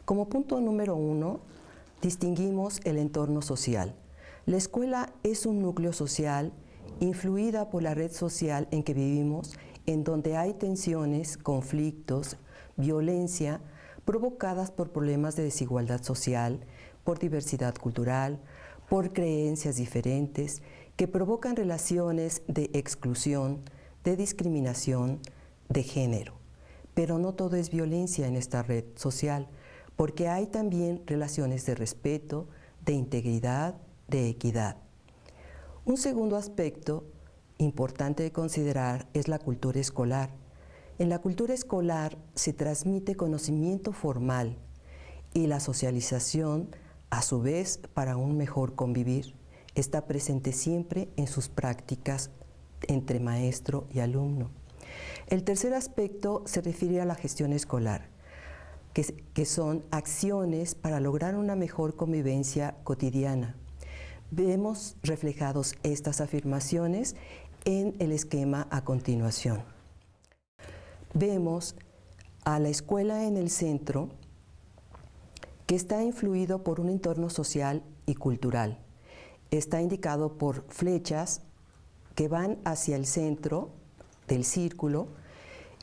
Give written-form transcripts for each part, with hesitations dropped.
Como punto número 1, distinguimos el entorno social. La escuela es un núcleo social influida por la red social en que vivimos, en donde hay tensiones, conflictos, violencia, provocadas por problemas de desigualdad social, por diversidad cultural, por creencias diferentes, que provocan relaciones de exclusión, de discriminación, de género. Pero no todo es violencia en esta red social, porque hay también relaciones de respeto, de integridad, de equidad. Un segundo aspecto importante de considerar es la cultura escolar. En la cultura escolar se transmite conocimiento formal y la socialización, a su vez, para un mejor convivir, está presente siempre en sus prácticas entre maestro y alumno. El tercer aspecto se refiere a la gestión escolar, que son acciones para lograr una mejor convivencia cotidiana. Vemos reflejados estas afirmaciones en el esquema a continuación. Vemos a la escuela en el centro, que está influido por un entorno social y cultural. Está indicado por flechas que van hacia el centro del círculo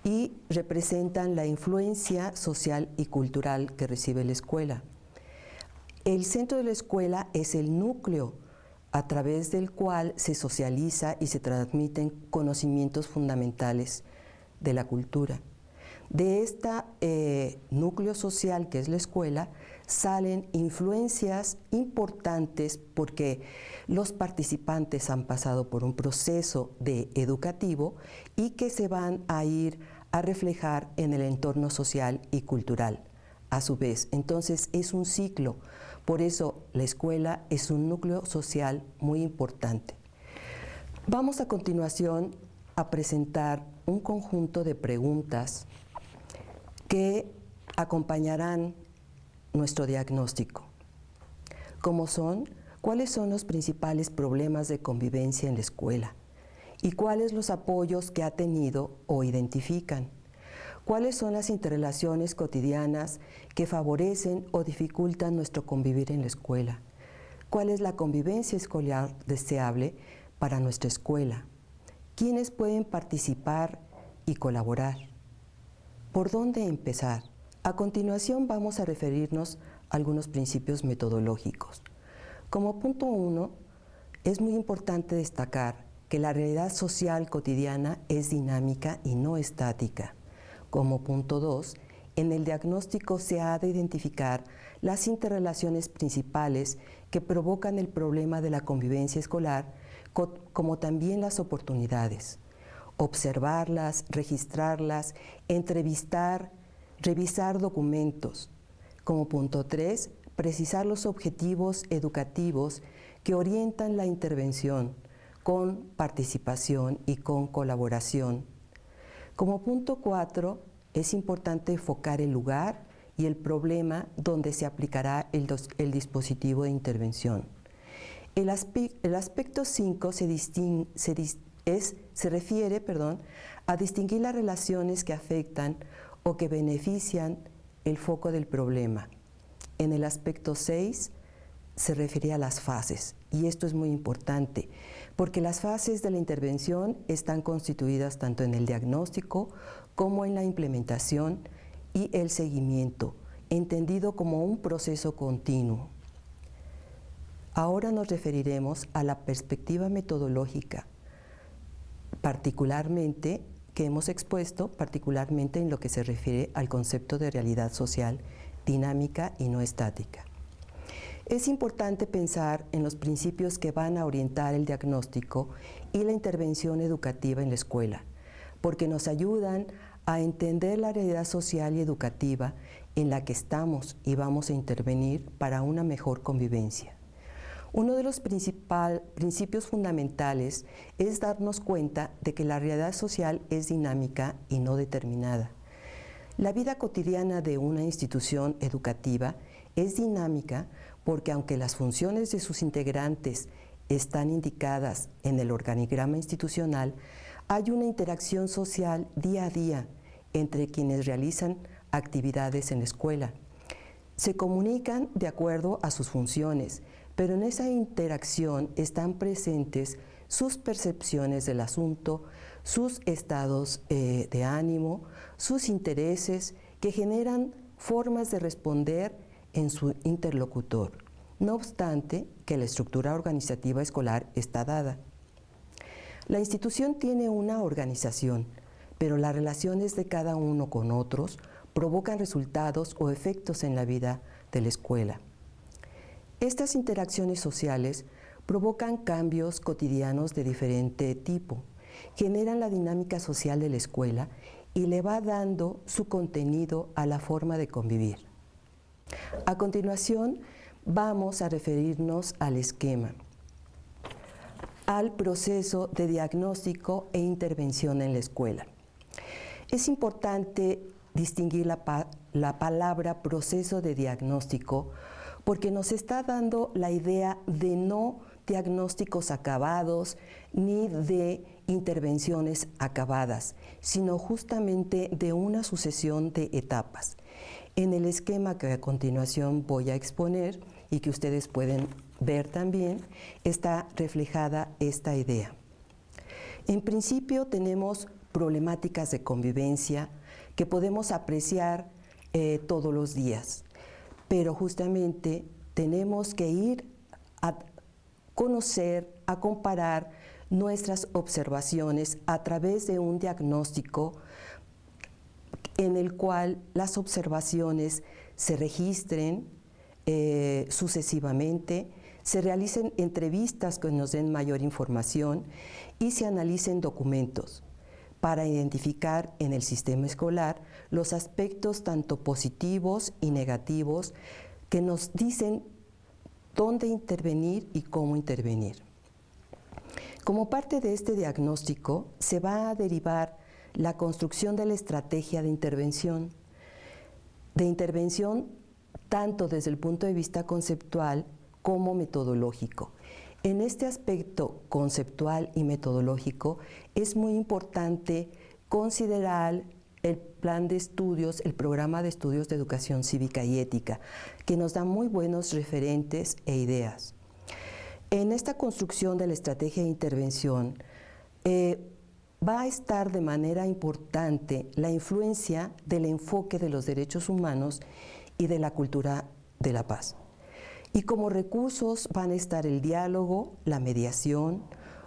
y representan la influencia social y cultural que recibe la escuela. El centro de la escuela es el núcleo a través del cual se socializa y se transmiten conocimientos fundamentales de la cultura. De este núcleo social que es la escuela salen influencias importantes porque los participantes han pasado por un proceso educativo y que se van a ir a reflejar en el entorno social y cultural. A su vez, entonces es un ciclo. Por eso la escuela es un núcleo social muy importante. Vamos a continuación a presentar un conjunto de preguntas que acompañarán nuestro diagnóstico, como son: ¿cuáles son los principales problemas de convivencia en la escuela? ¿Y cuáles los apoyos que ha tenido o identifican? ¿Cuáles son las interrelaciones cotidianas que favorecen o dificultan nuestro convivir en la escuela? ¿Cuál es la convivencia escolar deseable para nuestra escuela? ¿Quiénes pueden participar y colaborar? ¿Por dónde empezar? A continuación vamos a referirnos a algunos principios metodológicos. Como punto 1, es muy importante destacar que la realidad social cotidiana es dinámica y no estática. Como punto 2, en el diagnóstico se ha de identificar las interrelaciones principales que provocan el problema de la convivencia escolar, como también las oportunidades. Observarlas, registrarlas, entrevistar, revisar documentos. Como punto 3, precisar los objetivos educativos que orientan la intervención con participación y con colaboración. Como punto 4, es importante enfocar el lugar y el problema donde se aplicará el dispositivo de intervención. El aspecto 5 se refiere a distinguir las relaciones que afectan o que benefician el foco del problema. En el aspecto 6 se refiere a las fases, y esto es muy importante, porque las fases de la intervención están constituidas tanto en el diagnóstico como en la implementación y el seguimiento, entendido como un proceso continuo. Ahora nos referiremos a la perspectiva metodológica, particularmente que hemos expuesto, particularmente en lo que se refiere al concepto de realidad social, dinámica y no estática. Es importante pensar en los principios que van a orientar el diagnóstico y la intervención educativa en la escuela, porque nos ayudan a entender la realidad social y educativa en la que estamos y vamos a intervenir para una mejor convivencia. Uno de los principios fundamentales es darnos cuenta de que la realidad social es dinámica y no determinada. La vida cotidiana de una institución educativa es dinámica porque aunque las funciones de sus integrantes están indicadas en el organigrama institucional, hay una interacción social día a día entre quienes realizan actividades en la escuela. Se comunican de acuerdo a sus funciones, pero en esa interacción están presentes sus percepciones del asunto, sus estados de ánimo, sus intereses, que generan formas de responder en su interlocutor, no obstante que la estructura organizativa escolar está dada. La institución tiene una organización, pero las relaciones de cada uno con otros provocan resultados o efectos en la vida de la escuela. Estas interacciones sociales provocan cambios cotidianos de diferente tipo, generan la dinámica social de la escuela y le va dando su contenido a la forma de convivir. A continuación, vamos a referirnos al esquema, al proceso de diagnóstico e intervención en la escuela. Es importante distinguir la palabra proceso de diagnóstico porque nos está dando la idea de no diagnósticos acabados ni de intervenciones acabadas, sino justamente de una sucesión de etapas. En el esquema que a continuación voy a exponer y que ustedes pueden ver también, está reflejada esta idea. En principio tenemos problemáticas de convivencia que podemos apreciar todos los días, pero justamente tenemos que ir a conocer, a comparar nuestras observaciones a través de un diagnóstico en el cual las observaciones se registren sucesivamente, se realicen entrevistas que nos den mayor información y se analicen documentos para identificar en el sistema escolar los aspectos tanto positivos y negativos que nos dicen dónde intervenir y cómo intervenir. Como parte de este diagnóstico se va a derivar la construcción de la estrategia de intervención tanto desde el punto de vista conceptual como metodológico. En este aspecto conceptual y metodológico es muy importante considerar el plan de estudios, el programa de estudios de educación cívica y ética, que nos da muy buenos referentes e ideas. En esta construcción de la estrategia de intervención va a estar de manera importante la influencia del enfoque de los derechos humanos y de la cultura de la paz. Y como recursos van a estar el diálogo, la mediación,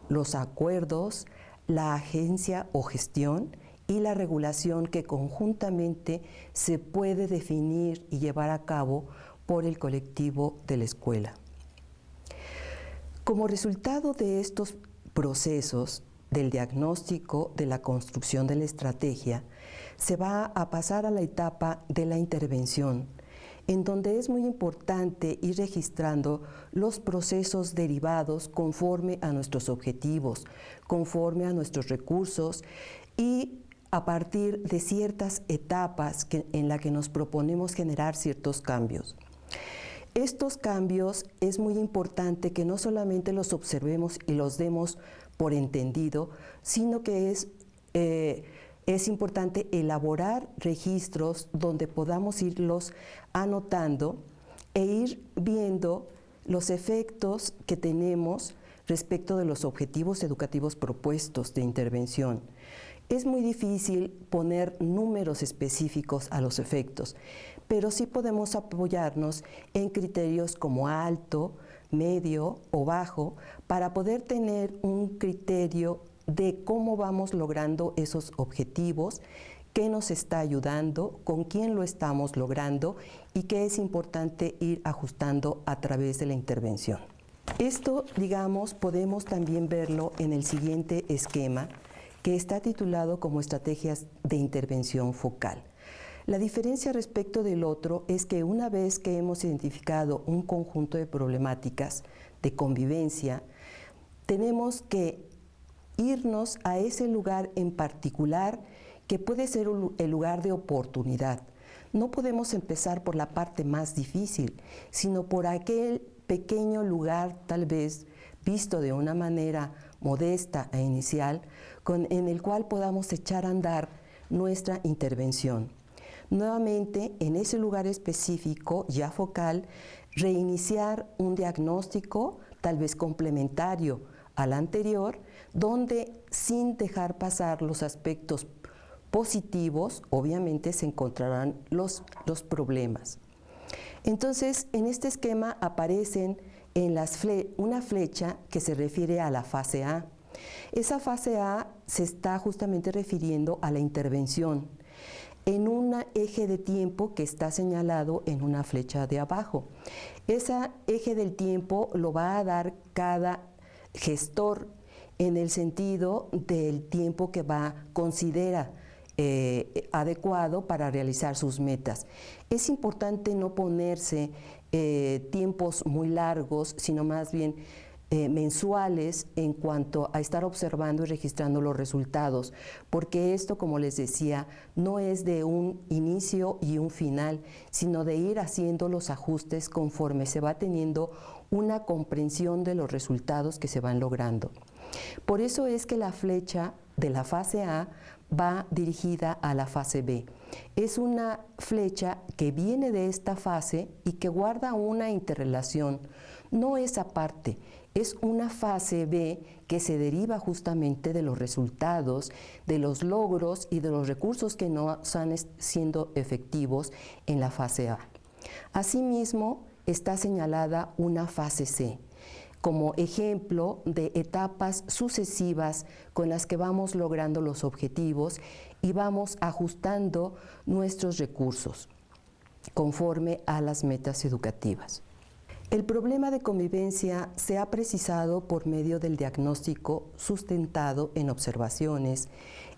los acuerdos, la agencia o gestión y la regulación que conjuntamente se puede definir y llevar a cabo por el colectivo de la escuela. Como resultado de estos procesos del diagnóstico, de la construcción de la estrategia, se va a pasar a la etapa de la intervención, en donde es muy importante ir registrando los procesos derivados conforme a nuestros objetivos, conforme a nuestros recursos y a partir de ciertas etapas en las que nos proponemos generar ciertos cambios. Estos cambios es muy importante que no solamente los observemos y los demos por entendido, sino que es importante elaborar registros donde podamos irlos anotando e ir viendo los efectos que tenemos respecto de los objetivos educativos propuestos de intervención. Es muy difícil poner números específicos a los efectos, pero sí podemos apoyarnos en criterios como alto, medio o bajo para poder tener un criterio de cómo vamos logrando esos objetivos, qué nos está ayudando, con quién lo estamos logrando y qué es importante ir ajustando a través de la intervención. Esto, digamos, podemos también verlo en el siguiente esquema, que está titulado como Estrategias de Intervención Focal. La diferencia respecto del otro es que una vez que hemos identificado un conjunto de problemáticas de convivencia, tenemos que irnos a ese lugar en particular que puede ser el lugar de oportunidad. No podemos empezar por la parte más difícil, sino por aquel pequeño lugar tal vez visto de una manera modesta e inicial, en el cual podamos echar a andar nuestra intervención. nuevamente en ese lugar específico, ya focal, reiniciar un diagnóstico tal vez complementario al anterior, donde sin dejar pasar los aspectos positivos, obviamente se encontrarán los problemas. Entonces, en este esquema aparecen una flecha que se refiere a la fase A. Esa fase A se está justamente refiriendo a la intervención en un eje de tiempo que está señalado en una flecha de abajo. Ese eje del tiempo lo va a dar cada gestor en el sentido del tiempo que considera adecuado para realizar sus metas. Es importante no ponerse tiempos muy largos, sino más bien mensuales en cuanto a estar observando y registrando los resultados, porque esto, como les decía, no es de un inicio y un final, sino de ir haciendo los ajustes conforme se va teniendo una comprensión de los resultados que se van logrando. Por eso es que la flecha de la fase A va dirigida a la fase B. Es una flecha que viene de esta fase y que guarda una interrelación. No es aparte, es una fase B que se deriva justamente de los resultados, de los logros y de los recursos que no están siendo efectivos en la fase A. Asimismo, está señalada una fase C como ejemplo de etapas sucesivas con las que vamos logrando los objetivos y vamos ajustando nuestros recursos conforme a las metas educativas. El problema de convivencia se ha precisado por medio del diagnóstico sustentado en observaciones,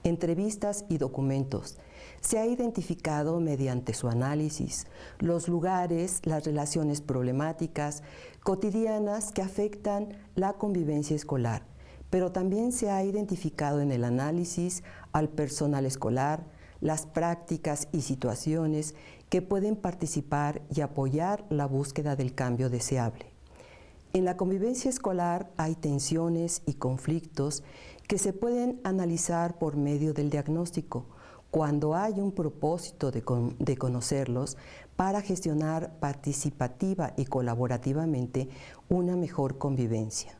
entrevistas y documentos. Se ha identificado mediante su análisis los lugares, las relaciones problemáticas cotidianas que afectan la convivencia escolar, pero también se ha identificado en el análisis al personal escolar, las prácticas y situaciones que pueden participar y apoyar la búsqueda del cambio deseable. En la convivencia escolar hay tensiones y conflictos que se pueden analizar por medio del diagnóstico, cuando hay un propósito de conocerlos para gestionar participativa y colaborativamente una mejor convivencia.